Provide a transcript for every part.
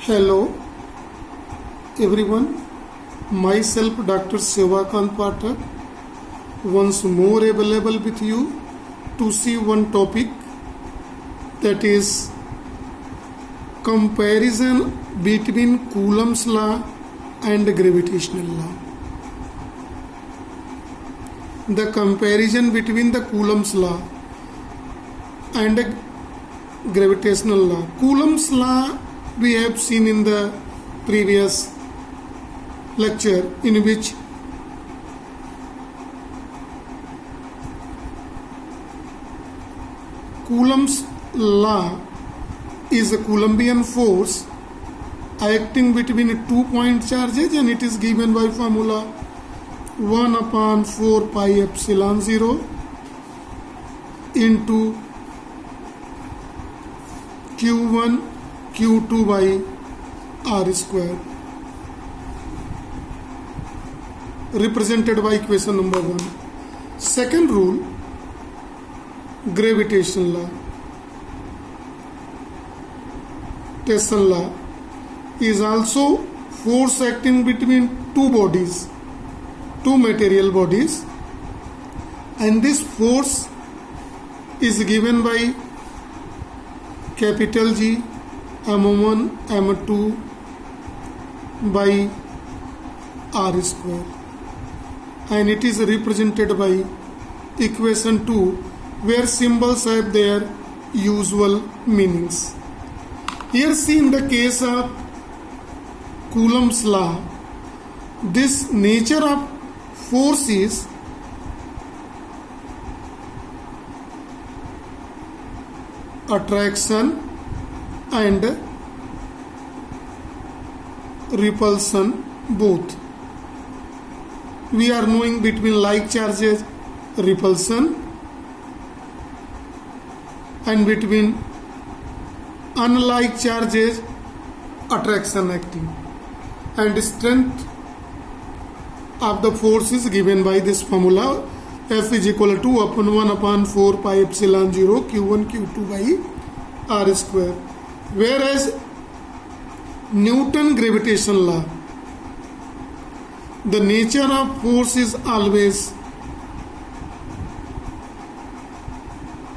Hello everyone, myself Dr. Sevakant Pathak once more available with you to see one topic, that is comparison between Coulomb's law and gravitational law. The comparison between the Coulomb's law and gravitational law. Coulomb's law we have seen in the previous lecture, in which Coulomb's law is a Coulombian force acting between two point charges, and it is given by formula 1/4 pi epsilon 0 into Q1 Q2 by R square, represented by equation number 1. Second rule, gravitation law. Gravitation law is also force acting between two bodies, two material bodies, and this force is given by capital G m1 m2 by R square, and it is represented by equation 2, where symbols have their usual meanings. Here see, in the case of Coulomb's law, this nature of force is attraction and repulsion both. We are knowing between like charges repulsion, and between unlike charges attraction acting, and strength of the force is given by this formula F is equal to 1/4 pi epsilon 0 Q1 Q2 by R square. Whereas Newton gravitation law, the nature of force is always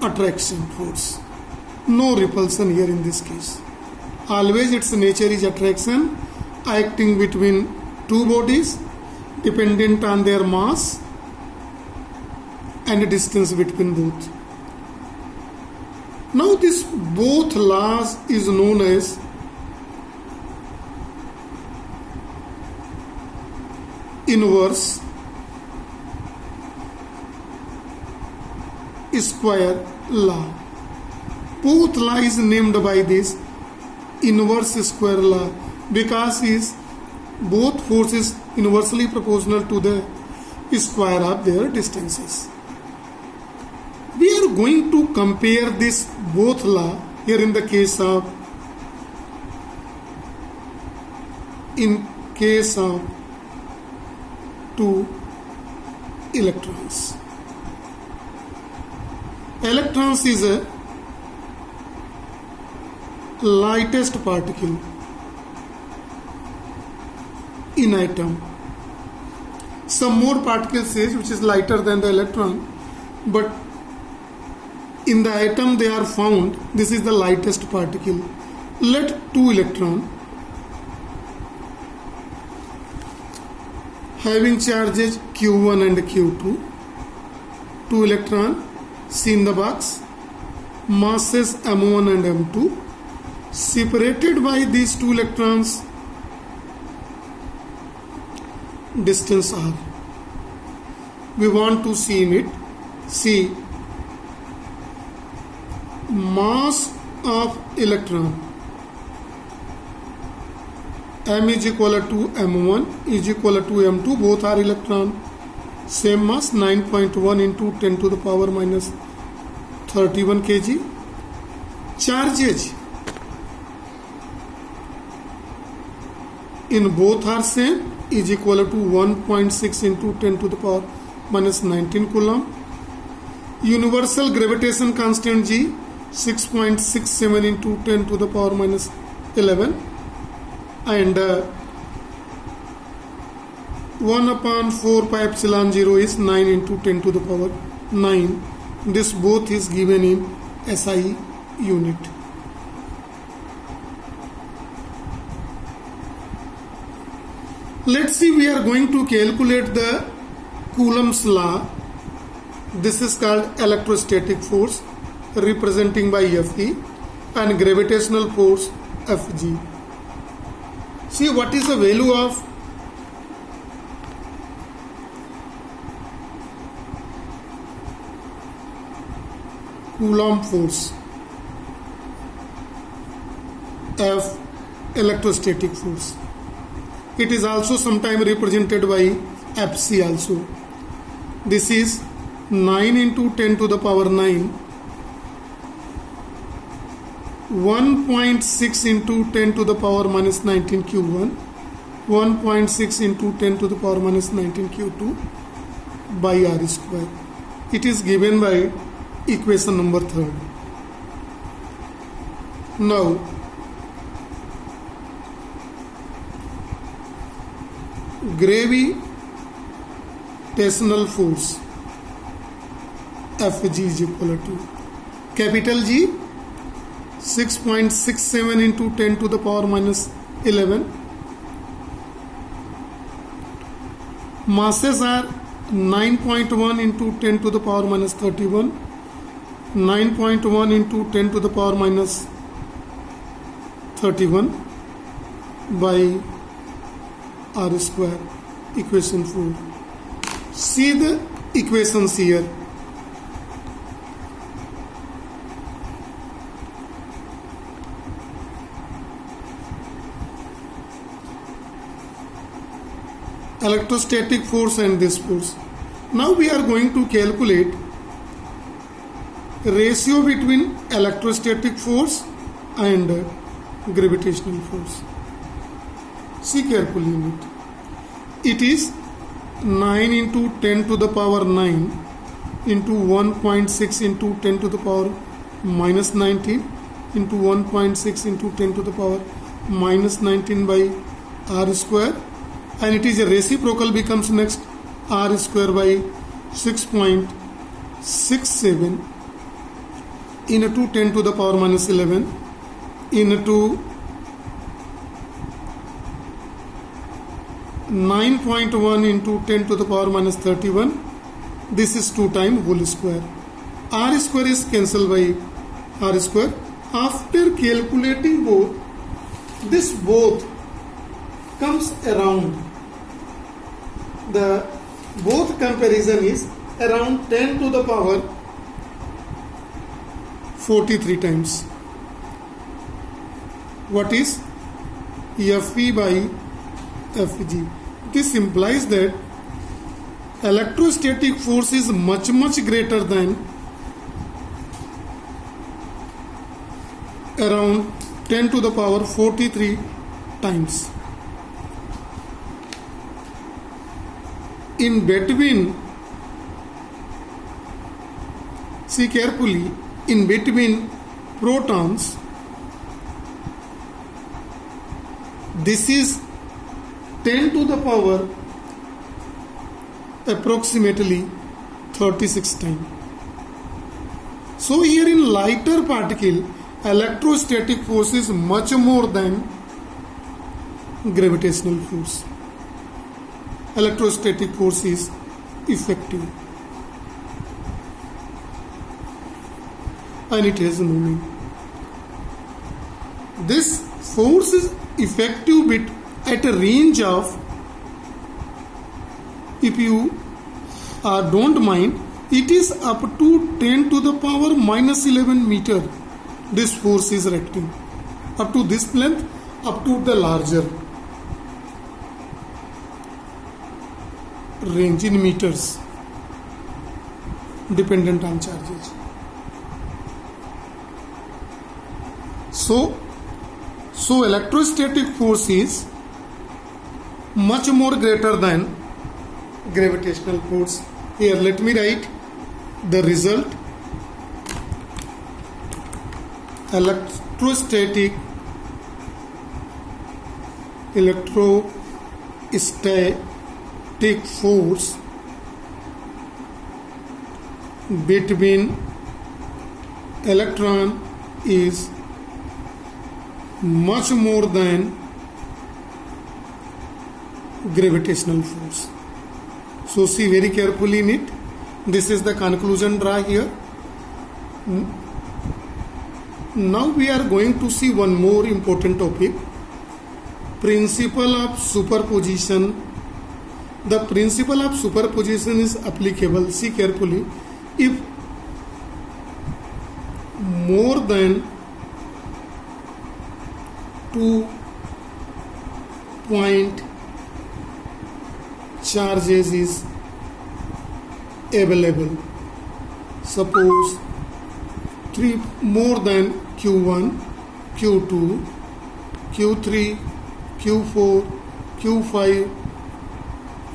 attraction force, no repulsion here in this case. Always its nature is attraction, acting between two bodies dependent on their mass and distance between both. Now this both laws is known as inverse square law. Both law is named by this inverse square law because is both forces inversely proportional to the square of their distances. We are going to compare this both law here in the case of two electrons. Electrons is a lightest particle in atom. Some more particles which is lighter than the electron, but in the atom they are found. This is the lightest particle. Let two electron having charges Q1 and Q2, two electron, see in the box, masses m1 and m2, separated by these two electrons, distance r. We want to see in it, see mass of electron m is equal to m1 is equal to m2, both are electron, same mass, 9.1 into 10 to the power minus 31 kg. Charges in both are same, is equal to 1.6 into 10 to the power minus 19 coulomb. Universal gravitation constant G 6.67 into 10 to the power minus 11. and 1 upon 4 pi epsilon 0 is 9 into 10 to the power 9. This both is given in SI unit. Let's see, we are going to calculate the Coulomb's law. This is called electrostatic force representing by Fe and gravitational force Fg. See, what is the value of Coulomb force? F, electrostatic force. It is also sometimes represented by Fc also. This is 9 into 10 to the power 9, 1.6 into 10 to the power minus 19 Q1, 1.6 into 10 to the power minus 19 Q2 by R square. It is given by equation number 3. Now, gravitational force Fg is equal to capital G 6.67 into 10 to the power minus 11. Masses are 9.1 into 10 to the power minus 31, 9.1 into 10 to the power minus 31 by R square, equation 4. See the equations here. Electrostatic force and this force. Now we are going to calculate ratio between electrostatic force and gravitational force. See carefully in it. It is 9 into 10 to the power 9 into 1.6 into 10 to the power minus 19 into 1.6 into 10 to the power minus 19 by R square, and it is a reciprocal, becomes next R square by 6.67 into 10 to the power minus 11 into 9.1 into 10 to the power minus 31. This is 2 times whole square. R square is cancelled by R square. After calculating both, this both comes around. The both comparison is around 10 to the power 43 times. What is Fe by Fg? This implies that electrostatic force is much greater than around 10 to the power 43 times. In between, see carefully, in between protons, this is 10 to the power approximately 36 times. So here in lighter particle, electrostatic force is much more than gravitational force. Electrostatic force is effective and it has a moment. This force is effective bit at a range of, if you don't mind, it is up to 10 to the power minus 11 meter. This force is acting up to this length, up to the larger range in meters, dependent on charges. So electrostatic force is much more greater than gravitational force. Here let me write the result. Electrostatic electrostatic force between electron is much more than gravitational force. So see very carefully in it. This is the conclusion draw here. Now we are going to see one more important topic, principle of superposition. The principle of superposition is applicable, see carefully, if more than 2 point charges is available. Suppose 3 more than Q1, Q2, Q3, Q4, Q5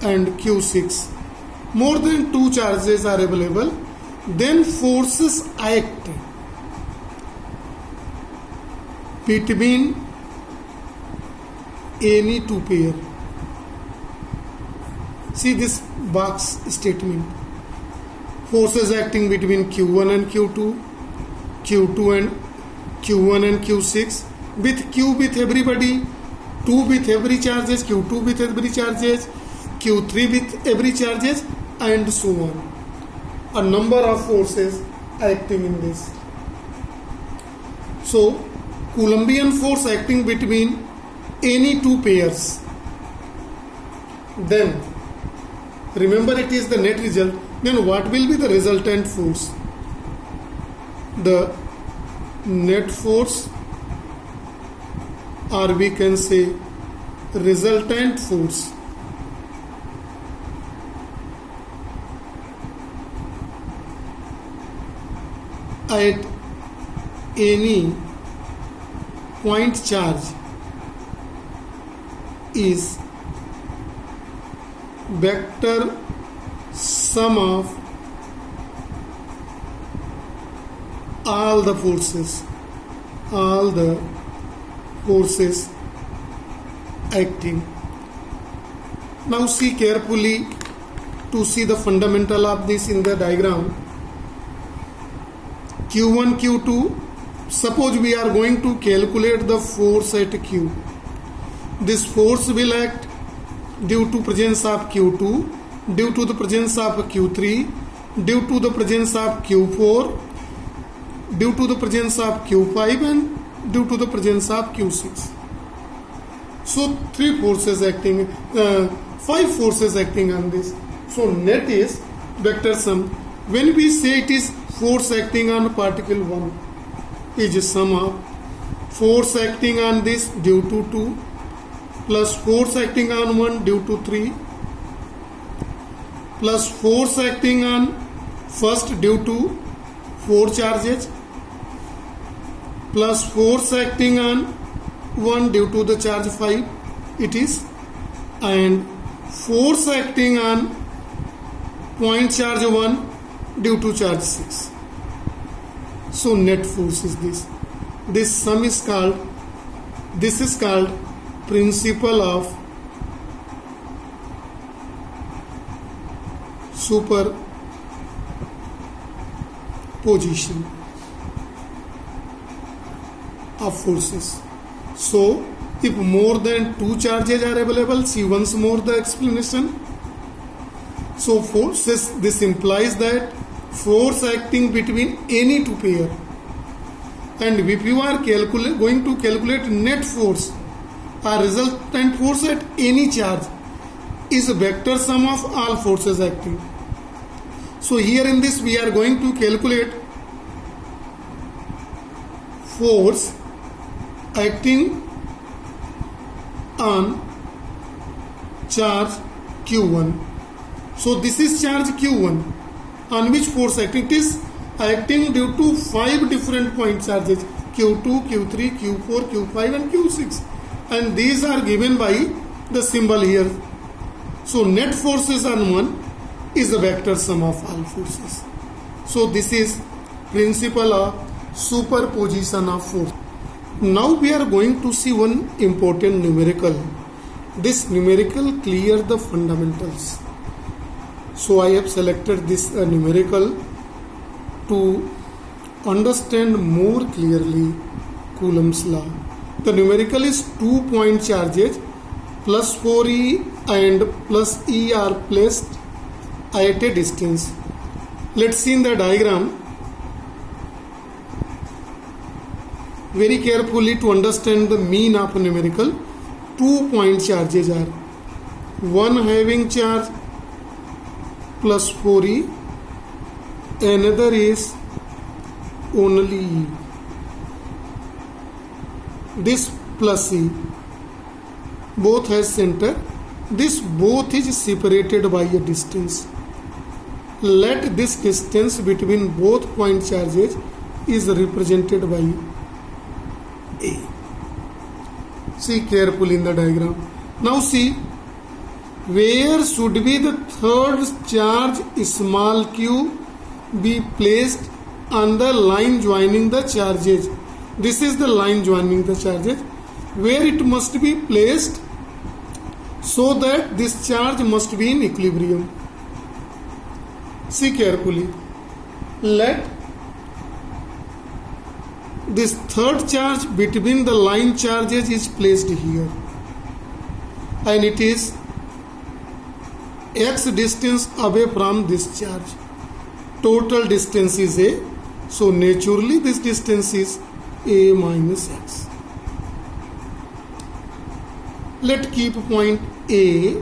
and Q6. More than 2 charges are available, then forces act between any 2 pair. See this box statement. Forces acting between Q1 and Q2, Q2 and Q1 and Q6, with Q with everybody, 2 with every charges, Q2 with every charges, Q3 with every charges, and so on. A number of forces acting in this. So Coulombian force acting between any 2 pairs, then remember it is the net result, then what will be the resultant force? The net force, or we can say resultant force, at any point charge is vector sum of all the forces acting. Now see carefully to see the fundamental of this in the diagram. Q1, Q2, suppose we are going to calculate the force at Q. This force will act due to presence of Q2, due to the presence of Q3, due to the presence of Q4, due to the presence of Q5 and due to the presence of Q6. So 5 forces acting on this. So net is vector sum. When we say it is force acting on particle 1, is a sum of force acting on this due to 2 plus force acting on 1 due to 3 plus force acting on first due to 4 charges plus force acting on 1 due to the charge 5 it is, and force acting on point charge 1 due to charge 6. So net force is this. This sum is called, this is called principle of superposition of forces. So if more than 2 charges are available, see once more the explanation. So forces, this implies that force acting between any 2 pair, and if you are going to calculate net force or resultant force at any charge, is a vector sum of all forces acting. So here in this we are going to calculate force acting on charge Q1. So this is charge Q1, on which force acting? It is acting due to 5 different point charges, Q2, Q3, Q4, Q5 and Q6, and these are given by the symbol here. So net forces on 1 is the vector sum of all forces. So this is principle of superposition of force. Now we are going to see one important numerical this numerical clear the fundamentals. So I have selected this numerical to understand more clearly Coulomb's law. The numerical is 2 point charges plus 4e and plus e are placed at a distance. Let's see in the diagram very carefully to understand the mean of a numerical. 2 point charges are one having charge plus 4e, another is only e. This plus e, both has center. This both is separated by a distance. Let this distance between both point charges is represented by A. See carefully in the diagram. Now see, where should be the third charge small q be placed on the line joining the charges? This is the line joining the charges, where it must be placed so that this charge must be in equilibrium. See carefully. Let this third charge between the line charges is placed here, and it is x distance away from this charge. Total distance is a, so naturally this distance is a minus x. Let keep point A,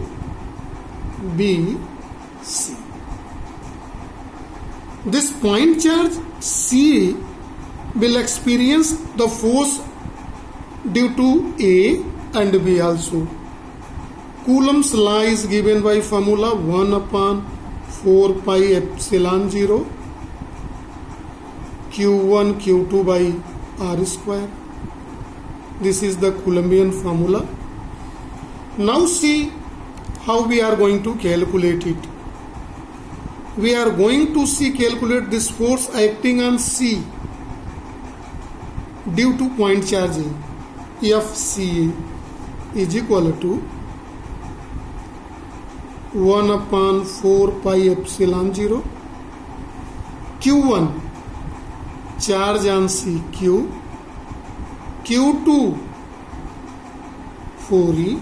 B, C. This point charge C will experience the force due to A and B also. Coulomb's law is given by formula 1 upon 4 pi epsilon 0 Q1 Q2 by R square. This is the Coulombian formula. Now see how we are going to calculate it. We are going to calculate this force acting on C due to point charge A. FCA is equal to 1 upon 4 pi epsilon 0 Q1 charge on C Q, Q2 4e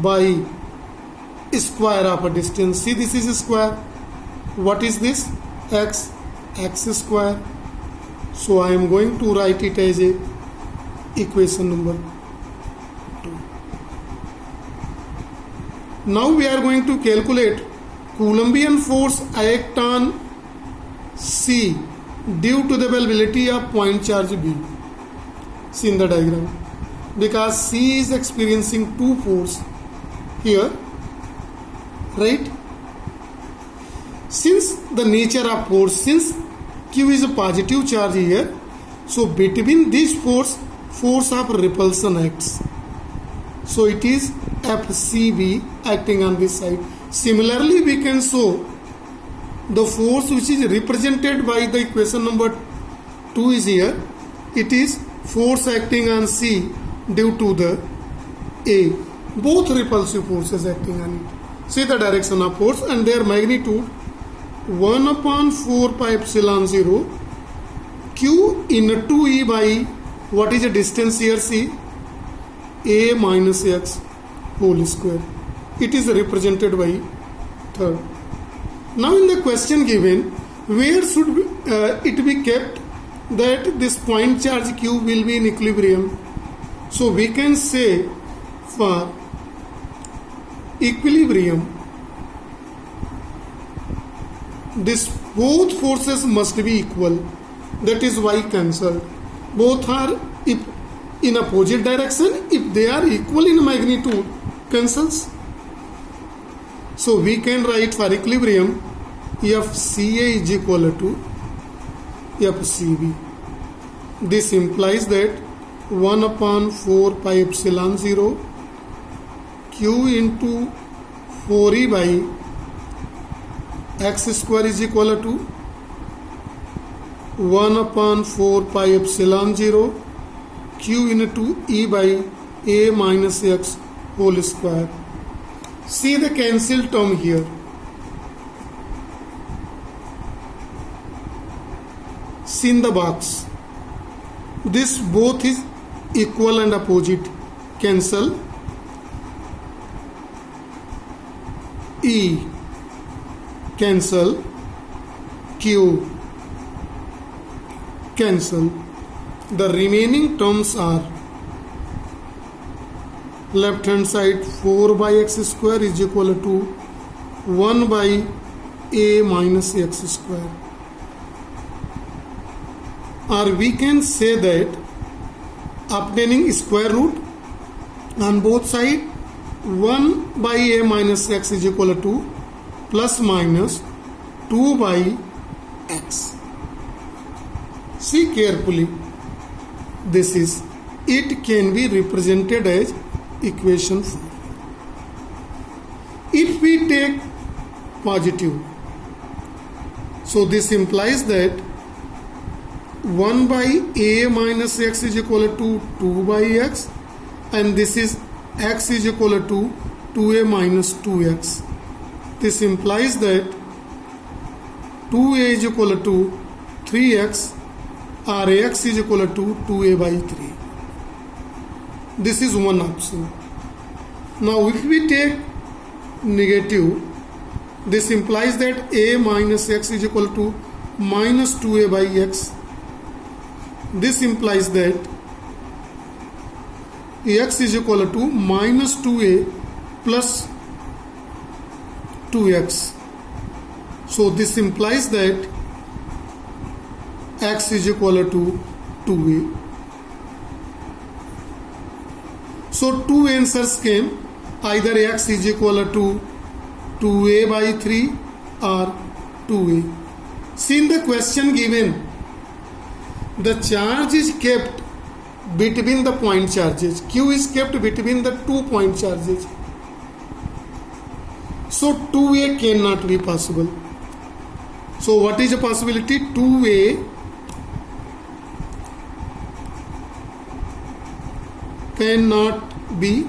by square of a distance. See, this is a square. What is this? X square. So I am going to write it as a equation number 2. Now we are going to calculate Coulombian force act on C due to the availability of point charge B. See in the diagram. Because C is experiencing two force here, right? Since the nature of force, since Q is a positive charge here, so between this force of repulsion acts. So it is FCB acting on this side. Similarly, we can show the force which is represented by the equation number 2 is here. It is force acting on C due to the A. Both repulsive forces acting on it. See the direction of force and their magnitude 1 upon 4 pi epsilon 0 Q in 2E by what is the distance here? See, A minus X whole square. It is represented by third. Now in the question given, where should it be kept that this point charge Q will be in equilibrium? So we can say for equilibrium, this both forces must be equal. That is why cancelled. Both are if in opposite direction. If they are equal in magnitude, cancels. So we can write for equilibrium FCA is equal to FCB. This implies that 1 upon 4 pi epsilon 0 Q into 4E by X square is equal to 1 upon 4 pi epsilon 0 Q into E by A minus X whole square. See the cancel term here. See in the box. This both is equal and opposite. Cancel. E. Cancel. Q. Cancel. The remaining terms are left hand side 4 by x square is equal to 1 by a minus x square. Or we can say that obtaining square root on both sides, 1 by a minus x is equal to plus minus 2 by x. See carefully. This is, it can be represented as equation 4. If we take positive, so this implies that 1 by a minus x is equal to 2 by x, and this is x is equal to 2a minus 2x. This implies that 2a is equal to 3x, or x is equal to 2a by 3. This is one option. Now if we take negative, this implies that a minus x is equal to minus 2a by x. This implies that x is equal to minus 2a plus 2x. So this implies that x is equal to 2a. So two answers came, either x is equal to 2a by 3 or 2a. See in the question given, the charge is kept between the point charges. Q is kept between the 2 point charges. So 2a cannot be possible. So what is the possibility? 2a cannot be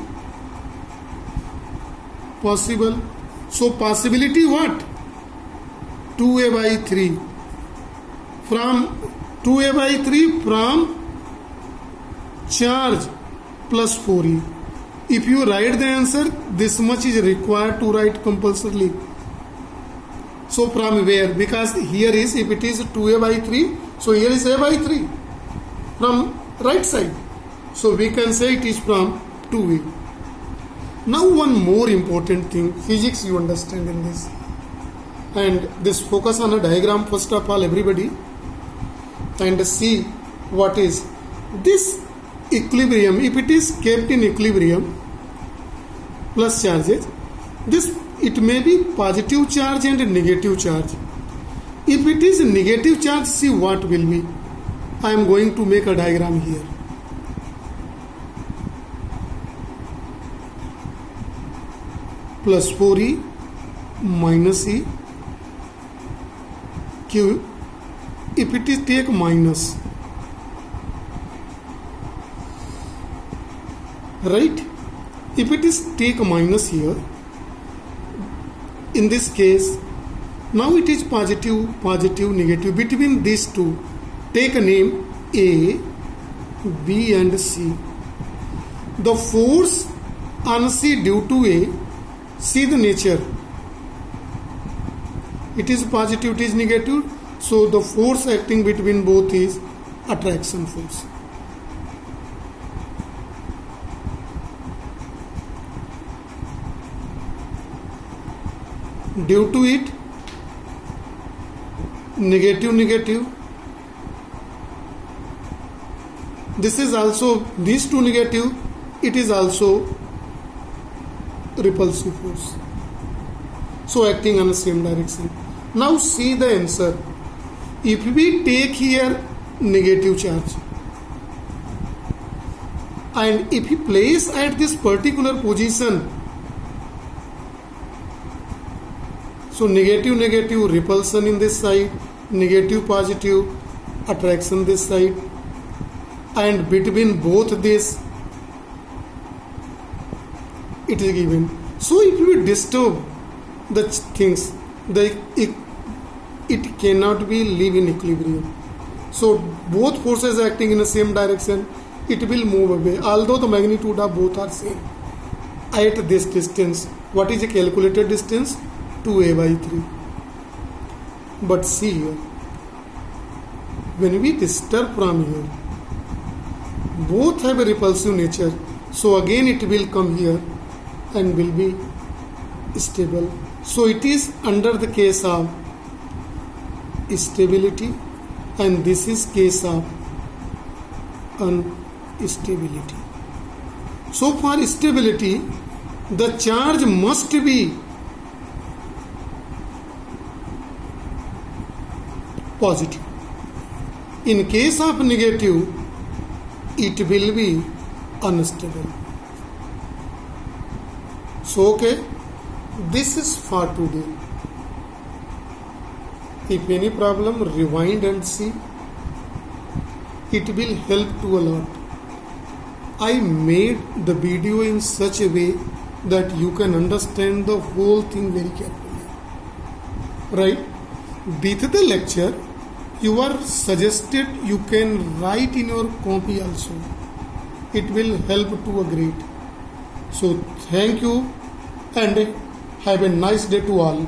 possible. So possibility what? 2a by 3. From 2a by 3 from charge plus 4e. If you write the answer, this much is required to write compulsorily. So from where? Because here is, if it is 2a by 3, so here is a by 3 from right side. So we can say it is from 2a. Now one more important thing, physics you understand in this. And this focus on a diagram first of all everybody, and see what is this equilibrium. If it is kept in equilibrium plus charges, this it may be positive charge and negative charge. If it is negative charge, see what will be. I am going to make a diagram here. Plus 4e minus e q. If it is take minus, right? If it is take minus here, in this case, now it is positive, positive, negative. Between these two, take a name A, B and C. The force on C due to A, see the nature. It is positive, it is negative. So the force acting between both is attraction force. Due to it, negative, negative. This is also, these two negative, it is also repulsive force. So acting on the same direction. Now see the answer. If we take here negative charge, and if we place at this particular position, so negative, negative, repulsion in this side, negative, positive, attraction this side, and between both this, it is given. So if we disturb the things, it cannot be live in equilibrium. So both forces acting in the same direction, it will move away, although the magnitude of both are same. At this distance, what is a calculated distance? 2a by 3. But see here, when we disturb from here, both have a repulsive nature. So again it will come here and will be stable. So it is under the case of stability, and this is case of instability. So for stability, the charge must be positive. In case of negative, it will be unstable. So okay, this is for today. If any problem, rewind and see. It will help to a lot. I made the video in such a way that you can understand the whole thing very carefully. Right? With the lecture, you are suggested you can write in your copy also. It will help to a great. So thank you and have a nice day to all.